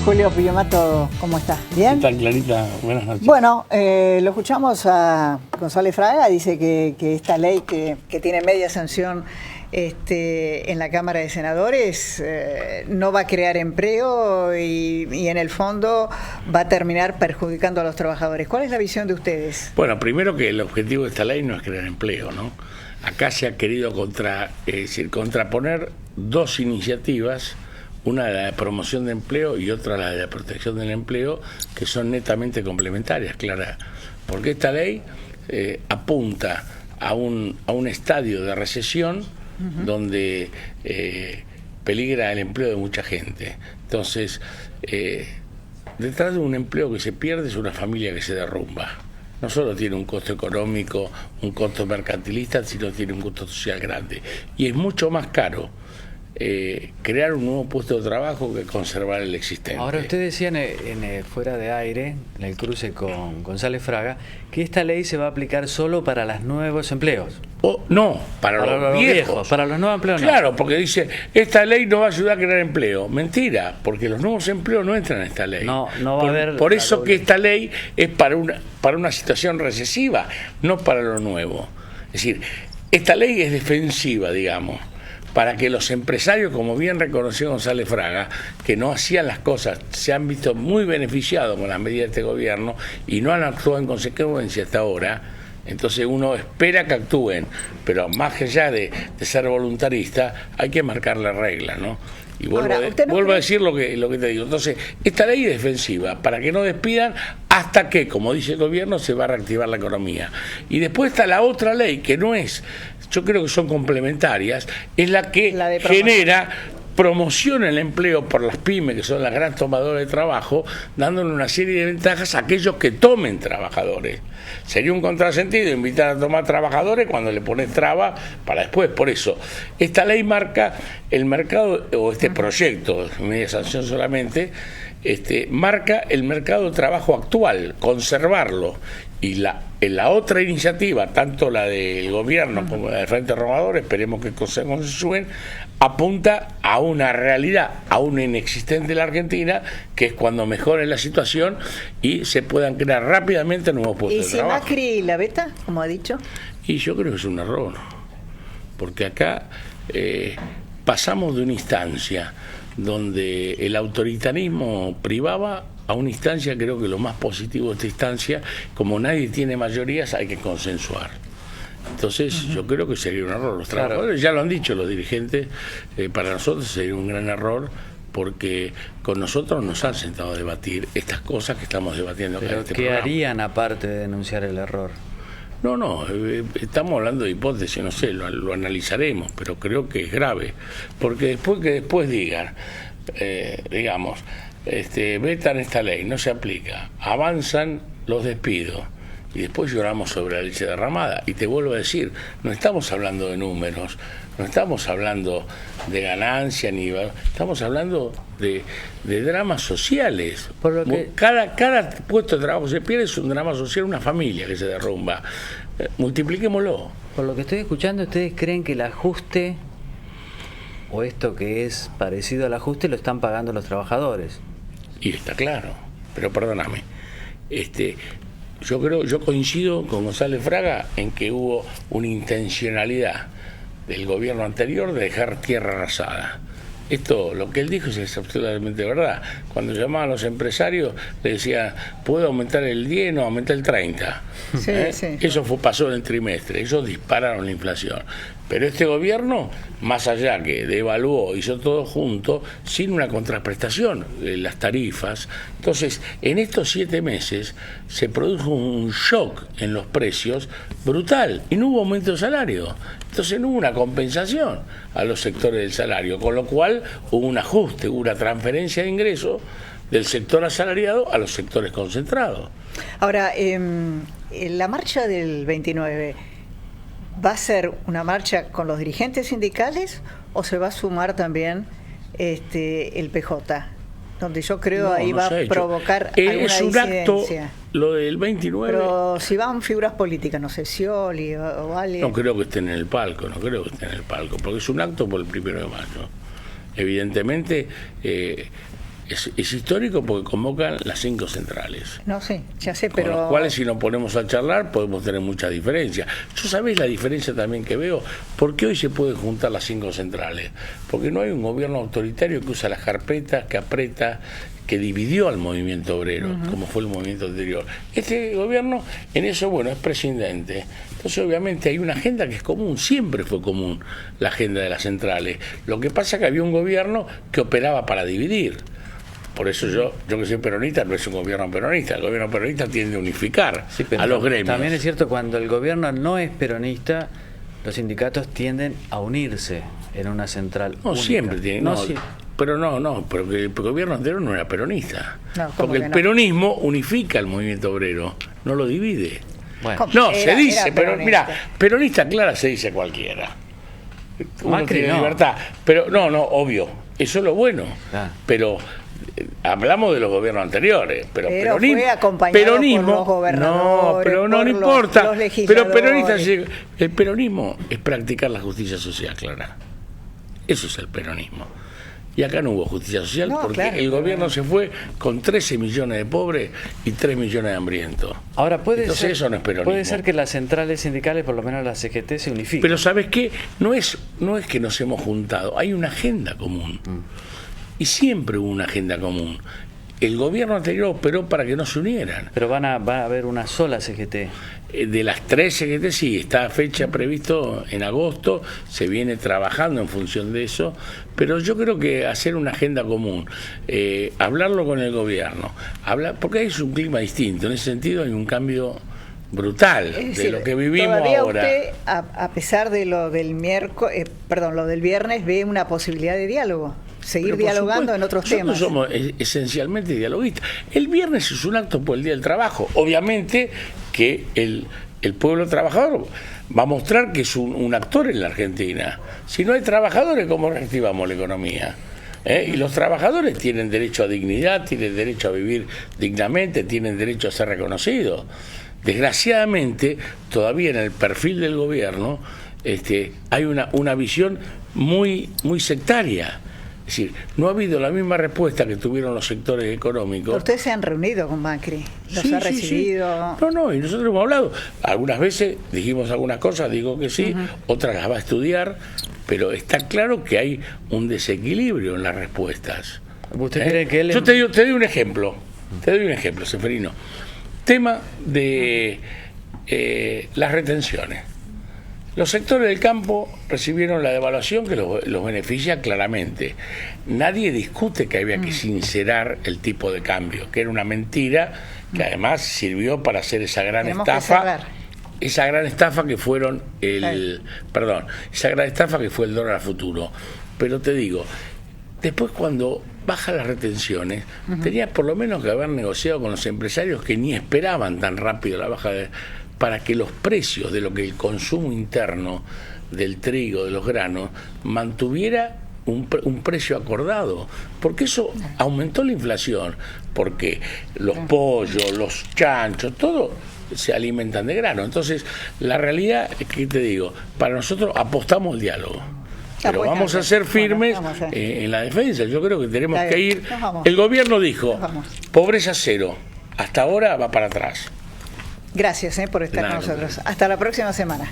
Julio Pillemato, ¿cómo está? ¿Bien? ¿Qué tal, Clarita? Buenas noches. Bueno, lo escuchamos a González Fraga, dice que esta ley que tiene media sanción en la Cámara de Senadores no va a crear empleo y en el fondo va a terminar perjudicando a los trabajadores. ¿Cuál es la visión de ustedes? Bueno, primero que el objetivo de esta ley no es crear empleo, ¿no? Acá se ha querido contraponer dos iniciativas, una de la de promoción de empleo y otra la de la protección del empleo, que son netamente complementarias, Clara, porque esta ley apunta a un estadio de recesión donde peligra el empleo de mucha gente. Entonces, detrás de un empleo que se pierde es una familia que se derrumba. No solo tiene un costo económico, un costo mercantilista, sino tiene un costo social grande. Y es mucho más caro crear un nuevo puesto de trabajo que conservar el existente. Ahora, usted decía fuera de aire, en el cruce con González Fraga, que esta ley se va a aplicar solo para los nuevos empleos. No, para los viejos. Para los nuevos empleos. Claro, porque dice, esta ley no va a ayudar a crear empleo. Mentira, porque los nuevos empleos no entran en esta ley. No va a haber. Por eso que esta ley es para una situación recesiva, no para lo nuevo. Es decir, esta ley es defensiva, digamos, para que los empresarios, como bien reconoció González Fraga, que no hacían las cosas, se han visto muy beneficiados con las medidas de este gobierno y no han actuado en consecuencia hasta ahora. Entonces uno espera que actúen, pero más allá de ser voluntarista, hay que marcar la regla, ¿no? Y vuelvo a decir lo que te digo. Entonces, esta ley es defensiva, para que no despidan hasta que, como dice el gobierno, se va a reactivar la economía. Y después está la otra ley, que no es, yo creo que son complementarias, es la que genera promoción el empleo por las pymes, que son las grandes tomadoras de trabajo, dándole una serie de ventajas a aquellos que tomen trabajadores. Sería un contrasentido invitar a tomar trabajadores cuando le pones traba para después. Por eso, esta ley marca el mercado, o este proyecto, media sanción solamente, marca el mercado de trabajo actual, conservarlo. Y la otra iniciativa, tanto la del gobierno como la del Frente Renovador, esperemos que consensúen, apunta a una realidad aún inexistente en la Argentina, que es cuando mejore la situación y se puedan crear rápidamente nuevos puestos de trabajo. ¿Y si Macri la veta, como ha dicho? Y yo creo que es un error, porque acá pasamos de una instancia donde el autoritarismo privaba a una instancia, creo que lo más positivo de esta instancia, como nadie tiene mayorías, hay que consensuar. Entonces yo creo que sería un error. Los trabajadores ya lo han dicho los dirigentes, para nosotros sería un gran error, porque con nosotros nos han sentado a debatir estas cosas que estamos debatiendo. Pero este ¿qué programa harían aparte de denunciar el error? No, estamos hablando de hipótesis, no sé, lo analizaremos, pero creo que es grave, porque después digan, digamos, vetan esta ley, no se aplica, avanzan los despidos y después lloramos sobre la leche derramada. Y te vuelvo a decir, no estamos hablando de números, no estamos hablando de ganancia, estamos hablando de dramas sociales. Por lo que cada puesto de trabajo que se pierde es un drama social, una familia que se derrumba. Multipliquémoslo. Por lo que estoy escuchando, ¿ustedes creen que el ajuste, o esto que es parecido al ajuste, lo están pagando los trabajadores? Y está claro, pero perdóname, yo coincido con González Fraga en que hubo una intencionalidad del gobierno anterior de dejar tierra arrasada. Esto, lo que él dijo, es absolutamente verdad. Cuando llamaban a los empresarios, le decían, ¿puedo aumentar el 10? No, aumentar el 30. Sí, sí. Eso pasó en el trimestre, ellos dispararon la inflación. Pero este gobierno, más allá que devaluó, hizo todo junto, sin una contraprestación, las tarifas. Entonces, en estos 7 meses se produjo un shock en los precios brutal y no hubo aumento de salario. Entonces no hubo una compensación a los sectores del salario, con lo cual hubo un ajuste, hubo una transferencia de ingresos del sector asalariado a los sectores concentrados. Ahora, la marcha del 29... ¿va a ser una marcha con los dirigentes sindicales o se va a sumar también el PJ? Donde yo creo ahí va a provocar alguna es un disidencia. Acto, lo del 29. Pero si van figuras políticas, no sé, Scioli o alguien. No creo que estén en el palco, porque es un acto por el 1 de mayo. Evidentemente, Es histórico porque convocan las 5 centrales. No sé, ya sé, Con pero... los cuales si nos ponemos a charlar podemos tener mucha diferencia. ¿Yo sabés la diferencia también que veo? ¿Por qué hoy se pueden juntar las 5 centrales? Porque no hay un gobierno autoritario que usa las carpetas, que aprieta, que dividió al movimiento obrero, como fue el movimiento anterior. Este gobierno, en eso, bueno, es presidente. Entonces, obviamente, hay una agenda que es común, siempre fue común la agenda de las centrales. Lo que pasa es que había un gobierno que operaba para dividir. Por eso yo que soy peronista, no es un gobierno peronista. El gobierno peronista tiende a unificar a los gremios. También es cierto, cuando el gobierno no es peronista, los sindicatos tienden a unirse en una central única. Siempre tienen. Pero que el gobierno anterior no era peronista. Porque el peronismo unifica el movimiento obrero, no lo divide. Bueno. No, se dice, pero mira, peronista clara se dice cualquiera. Uno Macri tiene no. libertad. Pero no, obvio, eso es lo bueno. Pero hablamos de los gobiernos anteriores, pero peronismo, fue acompañado por los gobernadores, no importa. Los legisladores. Pero peronista, el peronismo es practicar la justicia social, Clara. Eso es el peronismo. Y acá no hubo justicia social porque el gobierno se fue con 13 millones de pobres y 3 millones de hambrientos. Ahora Entonces eso no es peronismo. Puede ser que las centrales sindicales, por lo menos la CGT, se unifiquen. Pero ¿sabes qué? No es que nos hemos juntado, hay una agenda común. Y siempre hubo una agenda común. El gobierno anterior operó para que no se unieran. Pero va a haber una sola CGT. De las 3 CGT sí, está fecha previsto en agosto, se viene trabajando en función de eso, pero yo creo que hacer una agenda común, hablarlo con el gobierno, porque es un clima distinto, en ese sentido hay un cambio brutal de lo que vivimos todavía ahora. Usted, a pesar de lo del lo del viernes, ve una posibilidad de diálogo. Seguir dialogando en otros temas. Nosotros somos esencialmente dialoguistas. El viernes es un acto por el Día del Trabajo. Obviamente que el pueblo trabajador va a mostrar que es un actor en la Argentina. Si no hay trabajadores, ¿cómo reactivamos la economía? Y los trabajadores tienen derecho a dignidad, tienen derecho a vivir dignamente, tienen derecho a ser reconocidos. Desgraciadamente, todavía en el perfil del gobierno hay una visión muy sectaria. Es decir, no ha habido la misma respuesta que tuvieron los sectores económicos. Ustedes se han reunido con Macri, los ha recibido. Sí. No, y nosotros hemos hablado. Algunas veces dijimos algunas cosas, digo que sí, otras las va a estudiar, pero está claro que hay un desequilibrio en las respuestas. ¿Usted cree que él... Yo te doy un ejemplo, Seferino. Tema de las retenciones. Los sectores del campo recibieron la devaluación que los beneficia claramente. Nadie discute que había que sincerar el tipo de cambio, que era una mentira, que además sirvió para hacer esa gran estafa. Esa gran estafa que fueron esa gran estafa que fue el dólar a futuro. Pero te digo, después cuando bajan las retenciones, tenías por lo menos que haber negociado con los empresarios que ni esperaban tan rápido la baja para que los precios de lo que el consumo interno del trigo, de los granos, mantuviera un precio acordado, porque eso aumentó la inflación, porque los pollos, los chanchos, todo se alimentan de grano. Entonces, la realidad es que te digo, para nosotros apostamos al diálogo. Pero vamos a ser firmes en la defensa. Yo creo que tenemos que ir. El gobierno dijo, pobreza cero. Hasta ahora va para atrás. Gracias por estar con nosotros. Hasta la próxima semana.